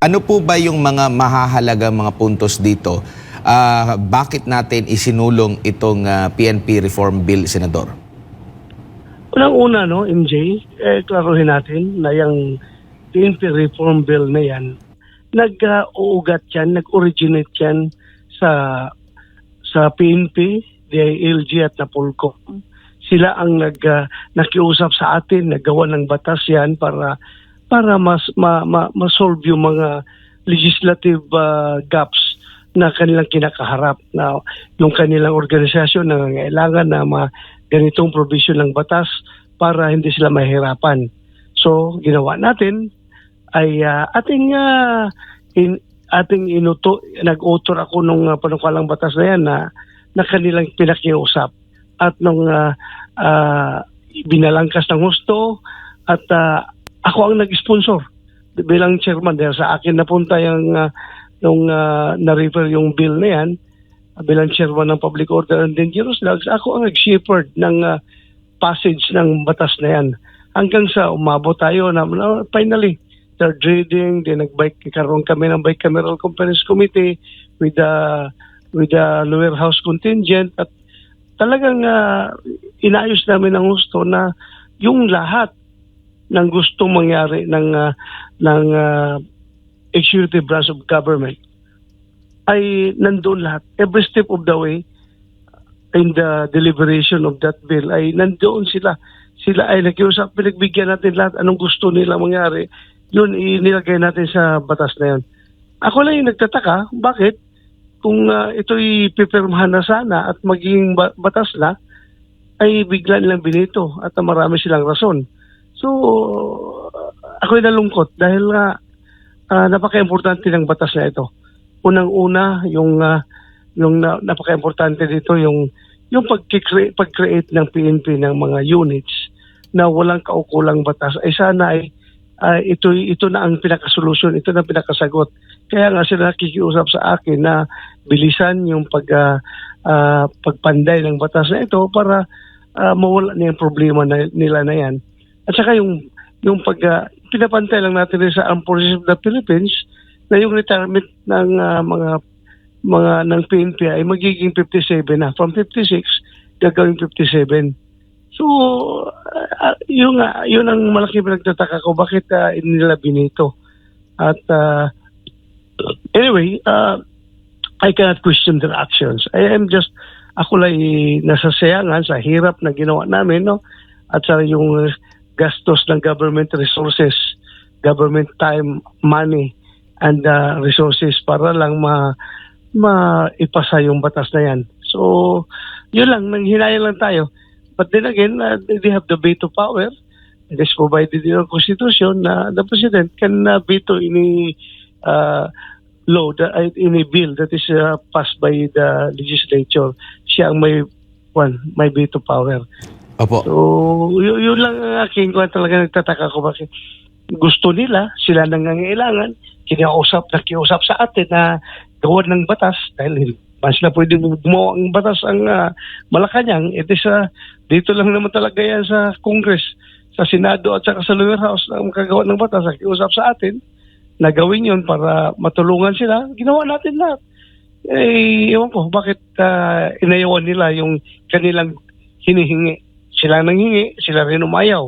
Ano po ba yung mga mahahalagang mga puntos dito? Bakit natin isinulong itong PNP Reform Bill, Senador? Unang-una, no, MJ, klaruhin natin na yung PNP Reform Bill na yan, nag-uugat yan, nag-originate yan sa PNP, DILG at Napolcom. Sila ang nakiusap sa atin, naggawa ng batas yan para ma-solve yung mga legislative gaps na kanilang kinakaharap, na yung kanilang organisasyon nangangailangan na ganitong provision ng batas para hindi sila mahirapan. So, ginawa natin ay nag-author ako nung panukalang batas na yan na kanilang pinakiusap. At nung binalangkas ng husto at ako ang nag-sponsor bilang chairman dahil sa akin napunta yung na-refer yung bill na yan bilang chairman ng Public Order and Dangerous Drugs. Ako ang nag-shepherd ng passage ng batas na yan hanggang sa umabot tayo na finally third reading, then nagkaroon kami ng bicameral conference committee with the lower house contingent at talagang inayos namin ng gusto na yung lahat ng gustong mangyari ng executive branch of government ay nandoon lahat. Every step of the way in the deliberation of that bill ay nandoon sila. Sila ay nakiusap, pinagbigyan natin lahat anong gusto nila mangyari. Yun, inilagay natin sa batas na yun. Ako lang yung nagtataka, bakit? Kung ito'y pipirmahan na sana at magiging batas na, ay bigla nilang binito at marami silang rason. So, ako'y nalungkot dahil napaka-importante ng batas na ito. Unang-una, yung napaka-importante dito, yung pag-create ng PNP ng mga units na walang kaukulang batas, ay sana ito na ang pinakasolusyon, ito na ang pinakasagot. Kaya nga sila nakikiusap sa akin na bilisan yung pagpanday ng batas na ito para mawala na yung problema nila na yan. At saka yung pinapantay lang natin rin sa Armed Forces of the Philippines na yung retirement ng ng PNP ay magiging 57 na. From 56, gagawin 57. So, yun ang malaking pinagtataka ko. Bakit nila binito? At anyway, I cannot question their actions. Ako lang nasasayangan sa hirap na ginawa namin, no? At sa yung gastos ng government resources, government time, money, and resources para lang maipasa yung batas na yan. So, yun lang, nanghinayang lang tayo. But then again, they have the veto power. It is provided in our Constitution na the President can veto any law, any bill that is passed by the legislature. Siya ang may veto power. Opo. So, yun lang ang aking talaga nagtataka ko bakit gusto nila, sila nangangailangan, nakiusap sa atin na gawan ng batas dahil mas na pwedeng gumawa ang batas ang Malacanang. It is dito lang naman talaga yan sa Congress, sa Senado at saka sa lower house na makagawa ng batas. Nakiusap sa atin na gawin yun para matulungan sila. Ginawa natin lahat. Ewan ko, bakit inayawan nila yung kanilang hinihingi. Sila nang hingi, sila rin umayaw.